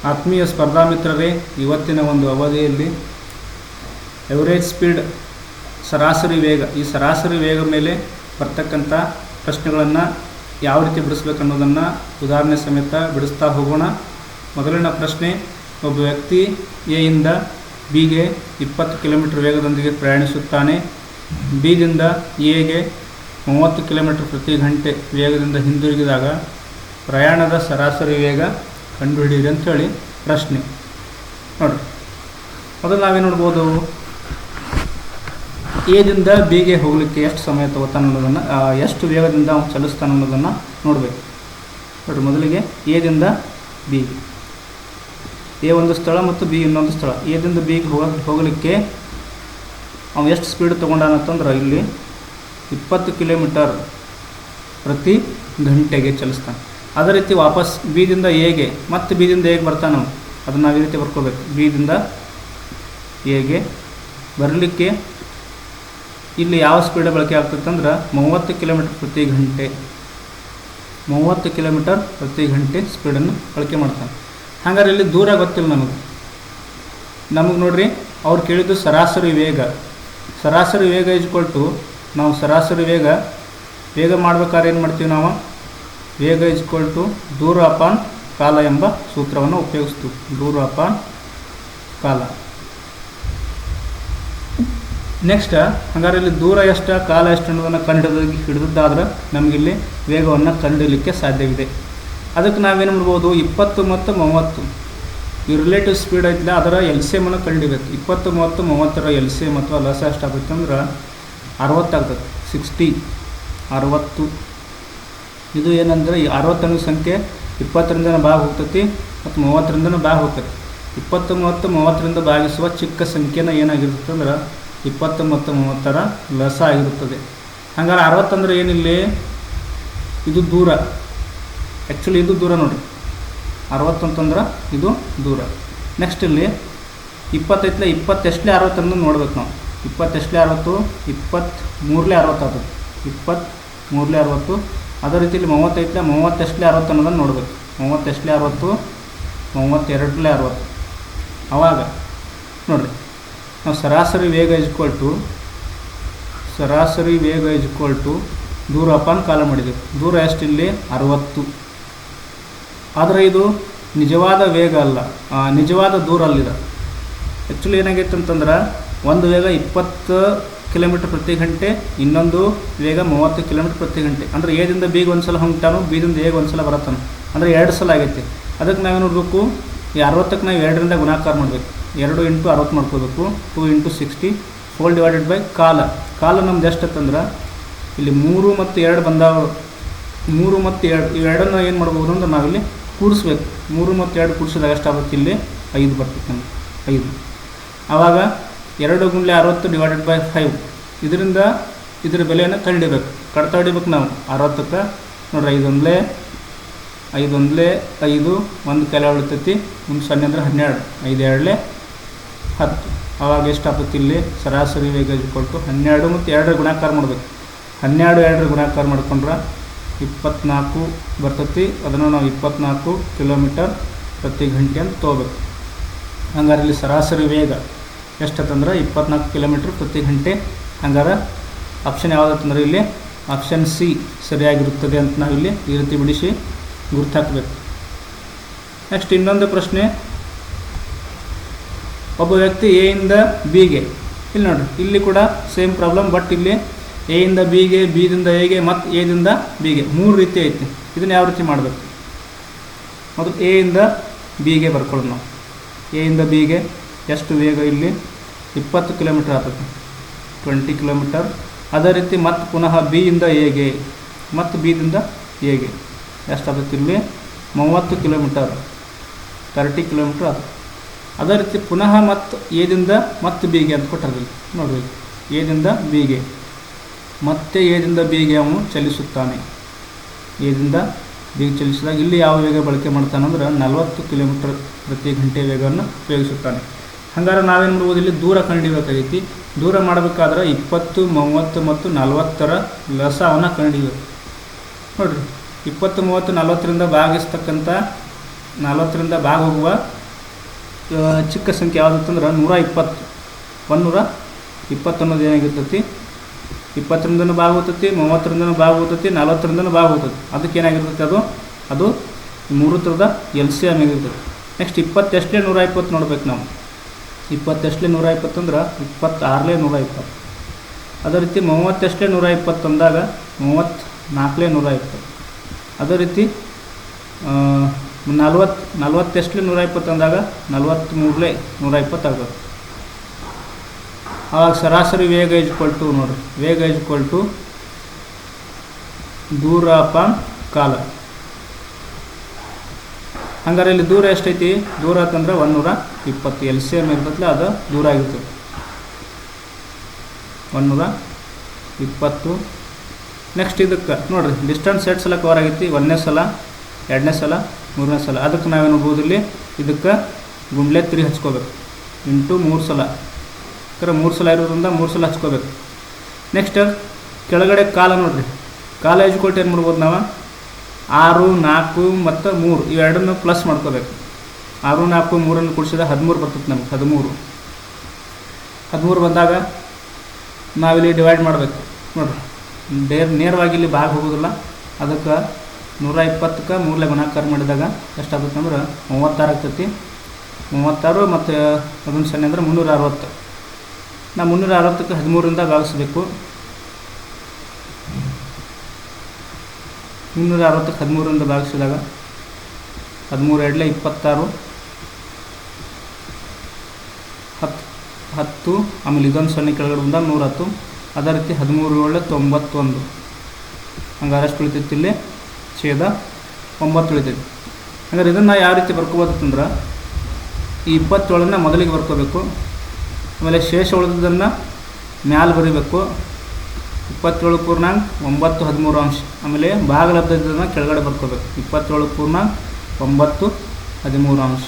ಆತ್ಮೀಯ ಸ್ಪರ್ಧಾ ಮಿತ್ರರೇ, ಇವತ್ತಿನ ಒಂದು ಅವಧಿಯಲ್ಲಿ ಎವರೇಜ್ ಸ್ಪೀಡ್ ಸರಾಸರಿ ವೇಗ, ಈ ಸರಾಸರಿ ವೇಗ ಮೇಲೆ ಬರ್ತಕ್ಕಂಥ ಪ್ರಶ್ನೆಗಳನ್ನು ಯಾವ ರೀತಿ ಬಿಡಿಸ್ಬೇಕನ್ನೋದನ್ನು ಉದಾಹರಣೆ ಸಮೇತ ಬಿಡಿಸ್ತಾ ಹೋಗೋಣ. ಮೊದಲಿನ ಪ್ರಶ್ನೆ, ಒಬ್ಬ ವ್ಯಕ್ತಿ ಎಯಿಂದ ಬಿಗೆ 20 ಕಿಲೋಮೀಟರ್ ವೇಗದೊಂದಿಗೆ ಪ್ರಯಾಣಿಸುತ್ತಾನೆ. ಬಿದಿಂದ ಎಗೆ 30 ಕಿಲೋಮೀಟರ್ ಪ್ರತಿ ಗಂಟೆ ವೇಗದಿಂದ ಹಿಂದಿರುಗಿದಾಗ ಪ್ರಯಾಣದ ಸರಾಸರಿ ವೇಗ ಕಂಡುಹಿಡಿಯಿರಿ ಅಂಥೇಳಿ ಪ್ರಶ್ನೆ. ನೋಡಿರಿ, ಮೊದಲು ನಾವೇನು ನೋಡ್ಬೋದು, ಎದಿಂದ ಬಿಗೆ ಹೋಗಲಿಕ್ಕೆ ಎಷ್ಟು ಸಮಯ ತಗೋತಾನೆ ಅನ್ನೋದನ್ನು, ಎಷ್ಟು ವೇಗದಿಂದ ಅವನು ಚಲಿಸ್ತಾನೆ ಅನ್ನೋದನ್ನು ನೋಡಬೇಕು. ನೋಡಿರಿ, ಮೊದಲಿಗೆ ಎದಿಂದ ಬಿಗೆ, ಎ ಒಂದು ಸ್ಥಳ ಮತ್ತು ಬಿ ಇನ್ನೊಂದು ಸ್ಥಳ. ಎದಿಂದ ಬಿಗೆ ಹೋಗಲಿಕ್ಕೆ ಅವನು ಎಷ್ಟು ಸ್ಪೀಡ್ ತೊಗೊಂಡಾನಂತಂದ್ರೆ ಇಲ್ಲಿ 20 ಕಿಲೋಮೀಟರ್ ಪ್ರತಿ ಗಂಟೆಗೆ ಚಲಿಸ್ತಾನೆ. ಅದೇ ರೀತಿ ವಾಪಸ್ ಬಿದಿಂದ ಎಗೆ, ಮತ್ತು ಬಿದಿಂದ ಎಗೆ ಬರ್ತಾನೆ, ಅದನ್ನು ನಾವು ಈ ರೀತಿ ಬರ್ಕೋಬೇಕು. ಬಿದಿಂದ ಎಗೆ ಬರಲಿಕ್ಕೆ ಇಲ್ಲಿ ಯಾವ ಸ್ಪೀಡ್ ಬಳಕೆ ಆಗ್ತದೆ ಅಂದ್ರೆ 30 ಕಿಲೋಮೀಟರ್ ಪ್ರತಿ ಗಂಟೆ, 30 ಕಿಲೋಮೀಟರ್ ಪ್ರತಿ ಗಂಟೆ ಸ್ಪೀಡನ್ನು ಬಳಕೆ ಮಾಡ್ತಾನೆ. ಹಾಗಾದ್ರೆ ಇಲ್ಲಿ ದೂರ ಗೊತ್ತಿಲ್ಲ ನಮಗೆ ನೋಡ್ರಿ, ಅವ್ರು ಕೇಳಿದ್ದು ಸರಾಸರಿ ವೇಗ. ಸರಾಸರಿ ವೇಗ ಇಜ್ಕೊಳ್ಟು, ನಾವು ಸರಾಸರಿ ವೇಗ ಮಾಡ್ಬೇಕಾದ್ರೆ ಏನು ಮಾಡ್ತೀವಿ, ನಾವು ವೇಗ ಇಜ್ಕೊಳ್ಟು ದೂರ ಅಪಾನ್ ಕಾಲ ಎಂಬ ಸೂತ್ರವನ್ನು ಉಪಯೋಗಿಸ್ತೀವಿ. ದೂರ ಅಪಾನ್ ಕಾಲ. ನೆಕ್ಸ್ಟ್, ಹಾಗಾದ್ರೆ ಇಲ್ಲಿ ದೂರ ಎಷ್ಟು, ಕಾಲ ಎಷ್ಟು ಅನ್ನೋದನ್ನು ಹಿಡಿದಾದ್ರೆ ನಮಗಿಲ್ಲಿ ವೇಗವನ್ನು ಕಂಡುಹಿಡಲಿಕ್ಕೆ ಸಾಧ್ಯವಿದೆ. ಅದಕ್ಕೆ ನಾವೇನು ಮಾಡ್ಬೋದು, 20 ಮತ್ತು 30 ಈ ರಿಲೇಟಿವ್ ಸ್ಪೀಡ್ ಐತಿಲ್ಲ, ಅದರ ಎಲ್ ಸಿ ಎಮನ್ನು ಕಂಡುಹಿಡಬೇಕು. 20 ಮತ್ತು 30ರ ಎಲ್ ಸಿ ಎಮ್ ಅಥವಾ ಲಸ ಎಷ್ಟಾಗುತ್ತೆ ಅಂದ್ರೆ 60 ಆಗ್ತದೆ. 60. ಇದು ಏನಂದರೆ ಈ 60 ಅನ್ನೋ ಸಂಖ್ಯೆ 20ರಿಂದ ಭಾಗ ಹೋಗ್ತೈತಿ ಮತ್ತು 30ರಿಂದ ಭಾಗ ಹೋಗ್ತೈತಿ. 20 ಮತ್ತು 30ರಿಂದ ಭಾಗಿಸುವ ಚಿಕ್ಕ ಸಂಖ್ಯೆನ ಏನಾಗಿರುತ್ತೆ ಅಂದ್ರೆ 20 ಮತ್ತು 30ರ ಲಸ ಆಗಿರುತ್ತದೆ. ಹಾಗಾದ್ರೆ 60 ಅಂದರೆ ಏನಿಲ್ಲಿ, ಇದು ದೂರ. ಆ್ಯಕ್ಚುಲಿ ಇದು ದೂರ ನೋಡಿರಿ, 60 ಅಂತಂದ್ರೆ ಇದು ದೂರ. ನೆಕ್ಸ್ಟ್ ಇಲ್ಲಿ 20 ಐತಲ್ಲ, 20 ಎಷ್ಟಲೇ 60 ಅನ್ನೋದು ನೋಡ್ಬೇಕು ನಾವು. 20 ಎಷ್ಟಲೇ 60, 23ಲೇ 60 ಆಗ್ತದೆ. 23ಲೇ 60. ಅದೇ ರೀತಿ ಇಲ್ಲಿ 30 ಐತಲ್ಲ, 30 ಎಷ್ಟಲೇ 60 ಅನ್ನೋದನ್ನು ನೋಡಬೇಕು. 30 ಎಷ್ಟಲೇ 60, 32ಲೇ 60. ಆವಾಗ ನೋಡಿರಿ, ನಾವು ಸರಾಸರಿ ವೇಗ ಇಜ್ಕೊಳ್ಟು ದೂರ ಅಪಾನ್ ಕಾಲ ಮಾಡಿದ್ದೀವಿ. ದೂರ ಎಷ್ಟು ಇಲ್ಲಿ 60. ಆದರೆ ಇದು ನಿಜವಾದ ವೇಗ ಅಲ್ಲ, ನಿಜವಾದ ದೂರ ಅಲ್ಲಿದೆ. ಆ್ಯಕ್ಚುಲಿ ಏನಾಗೈತೆ ಅಂತಂದ್ರೆ ಒಂದು ವೇಗ 20 ಕಿಲೋಮೀಟರ್ ಪ್ರತಿ ಗಂಟೆ, ಇನ್ನೊಂದು ವೇಗ 30 ಕಿಲೋಮೀಟರ್ ಪ್ರತಿ ಗಂಟೆ. ಅಂದರೆ ಎದಿಂದ ಬಿಗೆ ಒಂದು ಸಲ ಹೊಂಟಾನು, ಬಿದಿಂದ ಎಗೆ ಒಂದು ಸಲ ಬರತ್ತಾನು, ಅಂದರೆ 2 ಸಲ ಆಗೈತೆ. ಅದಕ್ಕೆ ನಾವೇನು ನೋಡಬೇಕು, ಈ 60ಕ್ಕೆ ನಾವು 2ರಿಂದ ಗುಣಾಕಾರ ಮಾಡಬೇಕು. 2 × 60 ಮಾಡ್ಕೋಬೇಕು. 2 × 60 ಹೋಲ್ ಡಿವೈಡೆಡ್ ಬೈ ಕಾಲ. ಕಾಲ ನಮ್ದು ಎಷ್ಟಂತಂದ್ರೆ ಇಲ್ಲಿ 3 ಮತ್ತು 2 ಬಂದಾವ. 3 ಮತ್ತು 2 ಇವೆರಡನ್ನು ಏನು ಮಾಡ್ಬೋದು ಅಂದ್ರೆ ನಾವಿಲ್ಲಿ ಕೂಡಿಸ್ಬೇಕು. 3 ಮತ್ತು 2 ಕೂಡಿಸಿದಾಗ ಎಷ್ಟಾಗುತ್ತೆ, ಇಲ್ಲಿ 5 ಬರ್ತೈತೆ ನಮಗೆ, 5. ಆವಾಗ 2 × 60 ಡಿವೈಡೆಡ್ ಬೈ 5. ಇದರಿಂದ ಇದರ ಬೆಲೆಯನ್ನು ಕಂಡುಹಿಡಬೇಕು, ಕಡ್ತಾ ಹಿಡಿಬೇಕು ನಾವು 60ಕ್ಕೆ. ನೋಡ್ರಿ, 5 1 5, 1 ಕೆಲ ಉಳಿತೈತಿ, ಮುಂದೆ 0 ಅಂದರೆ 12, 5 2 10. ಆವಾಗ ಎಷ್ಟಾಗ್ತೈತಿ ಇಲ್ಲಿ ಸರಾಸರಿ ವೇಗ ಇಜ್ಕೊಳ್ಟು 12 ಮತ್ತು 2ರ ಗುಣಾಕಾರ ಮಾಡಬೇಕು. 12 2ರ ಗುಣಾಕಾರ ಮಾಡ್ಕೊಂಡ್ರೆ 24 ಬರ್ತೈತಿ. ಅದನ್ನು ನಾವು 24 ಕಿಲೋಮೀಟರ್ ಪ್ರತಿ ಗಂಟೆ ಅಂತ ತೊಗೋಬೇಕು. ಹಂಗಾರೆ ಇಲ್ಲಿ ಸರಾಸರಿ ವೇಗ ಎಷ್ಟಂತಂದ್ರೆ 24 ಕಿಲೋಮೀಟರ್ ಪ್ರತಿ ಗಂಟೆ. ಹಂಗಾರೆ ಆಪ್ಷನ್ ಯಾವುದಂತಂದ್ರೆ ಇಲ್ಲಿ ಆಪ್ಷನ್ ಸಿ ಸರಿಯಾಗಿರುತ್ತದೆ ಅಂತ ನಾವಿಲ್ಲಿ ಈ ರೀತಿ ಬಿಡಿಸಿ ಗುರ್ತಾಕಬೇಕು. ನೆಕ್ಸ್ಟ್ ಇನ್ನೊಂದು ಪ್ರಶ್ನೆ, ಒಬ್ಬ ವ್ಯಕ್ತಿ ಎಯಿಂದ ಬಿಗೆ, ಇಲ್ಲಿ ನೋಡಿರಿ, ಇಲ್ಲಿ ಕೂಡ ಸೇಮ್ ಪ್ರಾಬ್ಲಮ್. ಬಟ್ ಇಲ್ಲಿ ಎಯಿಂದ ಬಿಗೆ, ಬಿದಿಂದ ಎಗೆ ಮತ್ತು ಎದಿಂದ ಬಿಗೆ 3 ರೀತಿ ಐತಿ. ಇದನ್ನು ಯಾವ ರೀತಿ ಮಾಡಬೇಕು, ಮೊದಲು ಎಯಿಂದ ಬಿಗೆ ಬರ್ಕೊಳ್ಳೋದು ನಾವು. ಎಯಿಂದ ಬಿಗೆ ಎಷ್ಟು ವೇಗ ಇಲ್ಲಿ 20 ಕಿಲೋಮೀಟರ್ ಆಗ್ತದೆ, 20 ಕಿಲೋಮೀಟರ್. ಅದೇ ರೀತಿ ಮತ್ತು ಪುನಃ ಬಿಯಿಂದ ಎಗೆ ಮತ್ತು ಬಿದಿಂದ ಎಗೆ ಎಷ್ಟಾಗುತ್ತೆ ಇಲ್ಲಿ 30 ಕಿಲೋಮೀಟರ್, 30 ಕಿಲೋಮೀಟರ್ ಆಗ್ತದೆ. ಅದೇ ರೀತಿ ಪುನಃ ಮತ್ತು ಎದಿಂದ ಮತ್ತು ಬಿಗೆ ಅಂತ ಕೊಟ್ಟಿರಲಿ. ನೋಡಿರಿ, ಎದಿಂದ ಬಿಗೆ ಮತ್ತೆ ಎದಿಂದ ಬಿಗೆ ಅವನು ಚಲಿಸುತ್ತಾನೆ. ಎದಿಂದ ಬಿಗೆ ಚಲಿಸಿದಾಗ ಇಲ್ಲಿ ಯಾವ ವೇಗ ಬಳಕೆ ಮಾಡ್ತಾನೆ ಅಂದ್ರೆ 40 ಕಿಲೋಮೀಟರ್ ಪ್ರತಿ ಗಂಟೆ ವೇಗವನ್ನು ಉಪಯೋಗಿಸುತ್ತಾನೆ. ಹಾಗಾದ್ರೆ ನಾವೇನು ಮಾಡ್ಬೋದು, ಇಲ್ಲಿ ದೂರ ಕಂಡುಹಿಡಿಯಬೇಕಾಗೈತಿ. ದೂರ ಮಾಡಬೇಕಾದ್ರೆ 20, 30 ಮತ್ತು 40ರ ಲಸವನ್ನು ಕಂಡುಹಿಡಿಯಬೇಕು. ನೋಡಿರಿ, 20, 30, 40ರಿಂದ ಭಾಗಿಸ್ತಕ್ಕಂಥ 40ರಿಂದ ಭಾಗ ಹೋಗುವ ಚಿಕ್ಕ ಸಂಖ್ಯೆ ಯಾವುದಂತಂದ್ರೆ 120. 120 ಅನ್ನೋದು ಏನಾಗಿರ್ತೈತಿ 20ರಿಂದನೂ ಭಾಗ ಹೋಗ್ತೈತಿ, 30ರಿಂದನೂ ಭಾಗ ಹೋಗ್ತೈತಿ, 40ರಿಂದನೂ ಭಾಗ ಹೋಗ್ತೈತಿ. ಅದಕ್ಕೆ ಏನಾಗಿರ್ತೈತಿ ಅದು 3 ಥರದ LCM ಆಗಿರ್ತೈತಿ. ನೆಕ್ಸ್ಟ್ 20 ಎಷ್ಟಲೇ 120 ನೋಡ್ಬೇಕು ನಾವು. 20 ಎಷ್ಟಲೇ 120 ಅಂದ್ರೆ 26ಲೇ 120. ಅದೇ ರೀತಿ 30 ಎಷ್ಟಲೇ 120 ಅಂದಾಗ 34ಲೇ 120. ಅದೇ ರೀತಿ 40 ಎಷ್ಟಲೇ 120 ಅಂದಾಗ 43ಲೇ 120 ಆಗ್ತದೆ. ಆವಾಗ ಸರಾಸರಿ ವೇಗ = ನೋಡಿರಿ, ವೇಗ = ದೂರ ಅಪಾನ್ ಕಾಲ. ಹಂಗಾರೆ ಇಲ್ಲಿ ದೂರ ಎಷ್ಟೈತಿ? ದೂರ ಅಂತಂದ್ರೆ 120. LCM ಇರ್ತೈತಲ್ಲ ಅದು ದೂರ ಆಗಿರ್ತದೆ 120. ನೆಕ್ಸ್ಟ್ ಇದಕ್ಕೆ ನೋಡಿರಿ, ಡಿಸ್ಟೆನ್ಸ್ ಎಷ್ಟು ಸಲ ಕವರ್ ಆಗೈತಿ? 1ನೇ ಸಲ, 2ನೇ ಸಲ, 3ನೇ ಸಲ. ಅದಕ್ಕೆ ನಾವೇನು ನೋಡ್ಬೋದು ಇಲ್ಲಿ, ಇದಕ್ಕೆ ಗುಂಡ್ಲೆ 3 ಹಚ್ಕೋಬೇಕು ಇಂಟು 3 ಸಲ. 3 ಸಲ ಇರೋದ್ರಿಂದ 3 ಸಲ ಹಚ್ಕೋಬೇಕು. ನೆಕ್ಸ್ಟ್ ಕೆಳಗಡೆ ಕಾಲ ನೋಡಿರಿ, ಕಾಲ = ಏನು ಮಾಡ್ಬೋದು ನಾವು? 6, 4 ಮತ್ತು 3 ಇವೆರಡನ್ನು ಪ್ಲಸ್ ಮಾಡ್ಕೋಬೇಕು. 6, 4, 3 ಕೂಡಿಸಿದ 13 ಬರ್ತದೆ ನಮ್ಗೆ. 13 ಬಂದಾಗ ನಾವಿಲ್ಲಿ ಡಿವೈಡ್ ಮಾಡಬೇಕು ನೋಡಿರಿ. ನೇರವಾಗಿ ಇಲ್ಲಿ ಭಾಗ ಹೋಗೋದಿಲ್ಲ. ಅದಕ್ಕೆ 120ಕ್ಕೆ 3ಲೇ ಗುಣಾಕಾರ ಮಾಡಿದಾಗ ಎಷ್ಟಾಗುತ್ತೆ ಅಂದ್ರೆ 36 ಆಗ್ತೈತಿ. 36 ಮತ್ತು ಅದೊಂದು ಸೊನ್ನೆ ಅಂದರೆ 360. ನಾವು 360ಕ್ಕೆ 13ರಿಂದ ಭಾಗಿಸ್ಬೇಕು. 360ಕ್ಕೆ 13ರಿಂದ ಭಾಗಿಸಿದಾಗ 13 2ಲೇ 26, 10, ಆಮೇಲೆ ಇದೊಂದು ಸೊನ್ನೆ ಕೆಳಗಡೆ ಬಂದಾಗ 110. ಅದೇ ರೀತಿ 13 7 91. ಹಂಗಾರೆ ಎಷ್ಟು ಉಳಿತೈತಿ ಇಲ್ಲಿ? ಛೇದ 9 ಉಳಿತೈತಿ. ಹಂಗಾರೆ ಇದನ್ನು ಯಾವ ರೀತಿ ಬರ್ಕೋಬೋದಂದ್ರೆ, ಈ 27ನ್ನ ಮೊದಲಿಗೆ ಬರ್ಕೋಬೇಕು, ಆಮೇಲೆ ಶೇಷ ಉಳಿದದನ್ನು ಮ್ಯಾಲೆ ಬರೀಬೇಕು. 27.913, ಆಮೇಲೆ ಭಾಗಲಬ್ಧದನ್ನು ಕೆಳಗಡೆ ಬರ್ಕೋಬೇಕು. 27.913.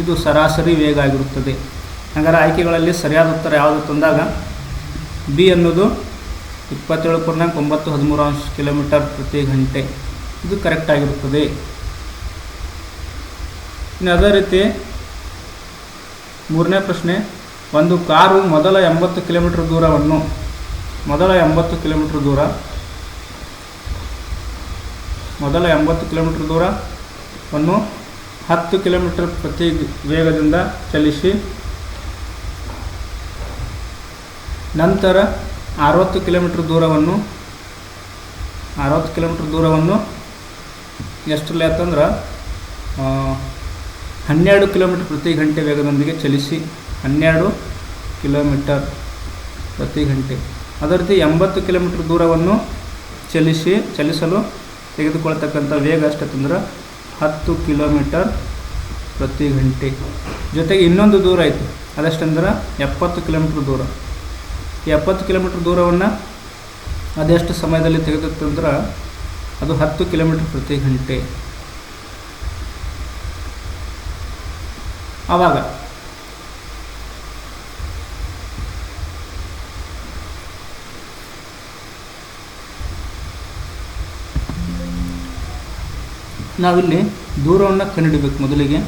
ಇದು ಸರಾಸರಿ ವೇಗ ಆಗಿರುತ್ತದೆ. ಹಾಗಾದರೆ ಆಯ್ಕೆಗಳಲ್ಲಿ ಸರಿಯಾದ ಉತ್ತರ ಯಾವುದು ತಂದಾಗ ಬಿ ಅನ್ನೋದು 27.913 ಕಿಲೋಮೀಟರ್ ಪ್ರತಿ ಗಂಟೆ. ಇದು ಕರೆಕ್ಟ್ ಆಗಿರುತ್ತದೆ. ಇನ್ನು ಅದೇ ರೀತಿ 3ನೇ ಪ್ರಶ್ನೆ, ಒಂದು ಕಾರು ಮೊದಲ 80 ಕಿಲೋಮೀಟರ್ ದೂರವನ್ನು 10 ಕಿಲೋಮೀಟರ್ ಪ್ರತಿ ವೇಗದಿಂದ ಚಲಿಸಿ ನಂತರ 60 ಕಿಲೋಮೀಟರ್ ದೂರವನ್ನು ಎಷ್ಟರಲ್ಲಿ ಅಂತಂದ್ರೆ 12 ಕಿಲೋಮೀಟರ್ ಪ್ರತಿ ಗಂಟೆ ವೇಗದೊಂದಿಗೆ ಚಲಿಸಿ 12 ಕಿಲೋಮೀಟರ್ ಪ್ರತಿ ಗಂಟೆ. ಅದೇ ರೀತಿ 80 ಕಿಲೋಮೀಟರ್ ದೂರವನ್ನು ಚಲಿಸಲು ತೆಗೆದುಕೊಳ್ತಕ್ಕಂಥ ವೇಗ ಎಷ್ಟಂದ್ರೆ 10 ಕಿಲೋಮೀಟರ್ ಪ್ರತಿ ಗಂಟೆ. ಜೊತೆಗೆ ಇನ್ನೊಂದು ದೂರ ಐತಿ, ಅದೆಷ್ಟಂದ್ರೆ 70 ಕಿಲೋಮೀಟರ್ ದೂರ. ಈ 70 ಕಿಲೋಮೀಟರ್ ದೂರವನ್ನು ಅದೆಷ್ಟು ಸಮಯದಲ್ಲಿ ತೆಗೆದುತ್ತಂದ್ರೆ ಅದು 10 ಕಿಲೋಮೀಟರ್ ಪ್ರತಿ ಗಂಟೆ. ಆವಾಗ ನಾವಿಲ್ಲಿ ದೂರವನ್ನು ಕಂಡುಹಿಡಿಬೇಕು. ಮೊದಲಿಗೆ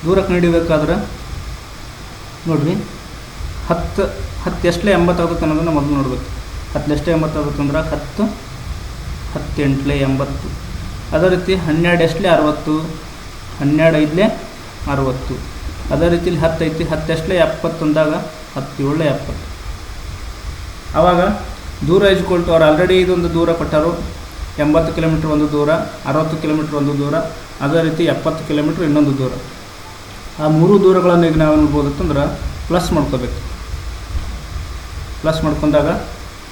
ದೂರ ಕಂಡುಹಿಡಿಬೇಕಾದ್ರೆ ನೋಡಿರಿ, 10 ಎಷ್ಟಲೇ 80 ಆಗುತ್ತೆ ಅನ್ನೋದನ್ನು ಮೊದಲು ನೋಡಬೇಕು. 10 ಎಷ್ಟೇ 80 ಆಗುತ್ತೆ ಅಂದ್ರೆ 10 8ಲೇ 80. ಅದೇ ರೀತಿ 12 ಎಷ್ಟಲೇ 60, 12 5ಲೇ 60. ಅದೇ ರೀತಿಲಿ 10 ಐತಿ, 10 ಎಷ್ಟಲೇ 70 ಅಂದಾಗ 10 7ಲೇ 70. ಆವಾಗ ದೂರ ಅವ್ರು ಆಲ್ರೆಡಿ ಇದೊಂದು ದೂರ ಕೊಟ್ಟರು, 80 ಕಿಲೋಮೀಟ್ರ್ ಒಂದು ದೂರ, 60 ಕಿಲೋಮೀಟ್ರ್ ಒಂದು ದೂರ, ಅದೇ ರೀತಿ 70 ಕಿಲೋಮೀಟ್ರ್ ಇನ್ನೊಂದು ದೂರ. ಆ 3 ದೂರಗಳನ್ನು ಈಗ ನಾವು ನೋಡ್ಬೋದಂದ್ರೆ ಪ್ಲಸ್ ಮಾಡ್ಕೋಬೇಕು. ಪ್ಲಸ್ ಮಾಡ್ಕೊಂಡಾಗ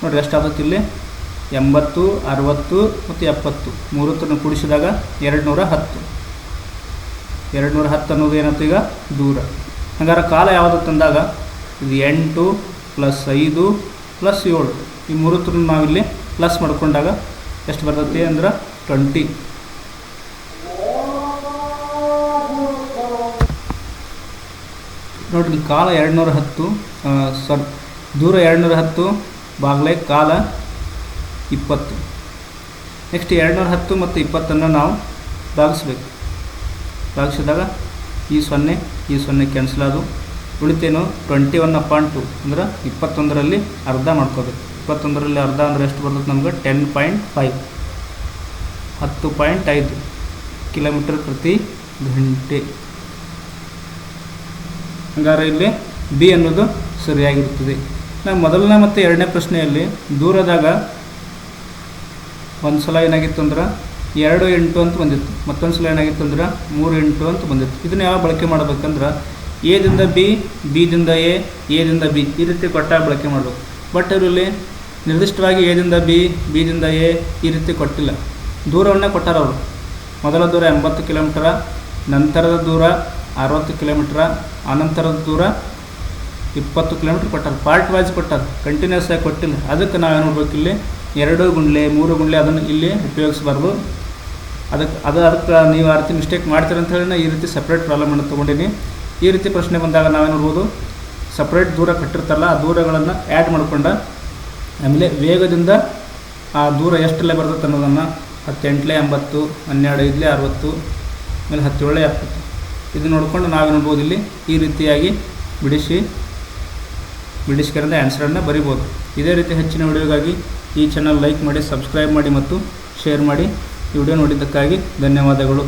ನೋಡಿರಿ ಎಷ್ಟಾಗುತ್ತೆ ಇಲ್ಲಿ 80, 60 ಮತ್ತು 70 3 ಕೂಡಿಸಿದಾಗ 210. 210 ಅನ್ನೋದು ಏನಂತ ಈಗ ದೂರ. ಹಾಗಾದ್ರೆ ಕಾಲ ಯಾವುದು ತಂದಾಗ ಇದು 8 + 5 + 7 ಈ 3 ನಾವಿಲ್ಲಿ ಪ್ಲಸ್ ಮಾಡ್ಕೊಂಡಾಗ ಎಷ್ಟು ಬರ್ತೈತಿ ಅಂದ್ರೆ 20. ನೋಡಿರಿ ಕಾಲ 210 ದೂರ 210 ಬಾಗ್ಲೆ ಕಾಲ 20. ನೆಕ್ಸ್ಟ್ 210 ಮತ್ತು 20 ನಾವು ಭಾಗಿಸ್ಬೇಕು. ಭಾಗಿಸಿದಾಗ ಈ 0 ಕ್ಯಾನ್ಸಲ್ ಆದವು. ಉಳಿತೇನು 21/2 ಅಂದ್ರೆ 21ರಲ್ಲಿ ಅರ್ಧ ಮಾಡ್ಕೋಬೇಕು. 21ರಲ್ಲಿ ಅರ್ಧ ಅಂದರೆ ಎಷ್ಟು ಬರ್ತದೆ ನಮ್ಗೆ 10.5 10.5 ಕಿಲೋಮೀಟರ್ ಪ್ರತಿ ಗಂಟೆ. ಹಂಗಾರೆ ಇಲ್ಲಿ ಬಿ ಅನ್ನೋದು ಸರಿಯಾಗಿರುತ್ತದೆ. ನಾವು ಮೊದಲನೇ ಮತ್ತು ಎರಡನೇ ಪ್ರಶ್ನೆಯಲ್ಲಿ ದೂರದಾಗ ಒಂದು ಸಲ ಏನಾಗಿತ್ತು ಅಂದ್ರೆ 2 8 ಅಂತ ಬಂದಿತ್ತು, ಮತ್ತೊಂದು ಸಲ ಏನಾಗಿತ್ತು ಅಂದ್ರೆ 3 8 ಅಂತ ಬಂದಿತ್ತು. ಇದನ್ನು ಯಾವ ಬಳಕೆ ಮಾಡಬೇಕಂದ್ರೆ ಎದಿಂದ ಬಿ, ಬಿದಿಂದ ಎದಿಂದ ಬಿ ಈ ರೀತಿ ಕೊಟ್ಟಾಗ ಬಳಕೆ ಮಾಡಬೇಕು. ಬಟ್ ಇವರಲ್ಲಿ ನಿರ್ದಿಷ್ಟವಾಗಿ ಎದಿಂದ ಬಿ, ಬಿದಿಂದ ಎ ಈ ರೀತಿ ಕೊಟ್ಟಿಲ್ಲ. ದೂರವನ್ನೇ ಕೊಟ್ಟಾರ ಅವರು. ಮೊದಲ ದೂರ 80 ಕಿಲೋಮೀಟರ, ನಂತರದ ದೂರ 60 ಕಿಲೋಮೀಟ್ರ, ಆನಂತರದ ದೂರ 20 ಕಿಲೋಮೀಟ್ರ್ ಕೊಟ್ಟಾರ. ಪಾರ್ಟ್ ವೈಸ್ ಕೊಟ್ಟಾರ, ಕಂಟಿನ್ಯೂಸ್ ಆಗಿ ಕೊಟ್ಟಿಲ್ಲ. ಅದಕ್ಕೆ ನಾವು ಏನು ನೋಡ್ಬೇಕು, ಇಲ್ಲಿ 2 ಗುಂಡ್ಲೆ 3 ಗುಂಡ್ಲೆ ಅದನ್ನು ಇಲ್ಲಿ ಉಪಯೋಗಿಸಬಾರ್ದು. ಅದಕ್ಕೆ ನೀವು ಆ ರೀತಿ ಮಿಸ್ಟೇಕ್ ಮಾಡ್ತೀರ ಅಂತ ಹೇಳಿ ಈ ರೀತಿ ಸಪ್ರೇಟ್ ಪ್ರಾಬ್ಲಮನ್ನು ತೊಗೊಂಡಿನಿ. ಈ ರೀತಿ ಪ್ರಶ್ನೆ ಬಂದಾಗ ನಾವೇನು ನೋಡ್ಬೋದು, ಸಪ್ರೇಟ್ ದೂರ ಕಟ್ಟಿರ್ತಾರಲ್ಲ ಆ ದೂರಗಳನ್ನು ಆ್ಯಡ್ ಮಾಡ್ಕೊಂಡು ಆಮೇಲೆ ವೇಗದಿಂದ ಆ ದೂರ ಎಷ್ಟೆಲ್ಲ ಬರ್ತದೆ ಅನ್ನೋದನ್ನು 10 8 80, 12 5 60, ಆಮೇಲೆ 17 70 ಇದು ನೋಡಿಕೊಂಡು ನಾವೇನು ನೋಡ್ಬೋದು, ಇಲ್ಲಿ ಈ ರೀತಿಯಾಗಿ ಬಿಡಿಸ್ಕರಿಂದ ಆನ್ಸರನ್ನು ಬರಿಬೋದು. ಇದೇ ರೀತಿ ಹೆಚ್ಚಿನ ವಿಡಿಯೋಗಾಗಿ ಈ ಚಾನಲ್ ಲೈಕ್ ಮಾಡಿ, ಸಬ್ಸ್ಕ್ರೈಬ್ ಮಾಡಿ ಮತ್ತು ಶೇರ್ ಮಾಡಿ. ಈ ವಿಡಿಯೋ ನೋಡಿದ್ದಕ್ಕಾಗಿ ಧನ್ಯವಾದಗಳು.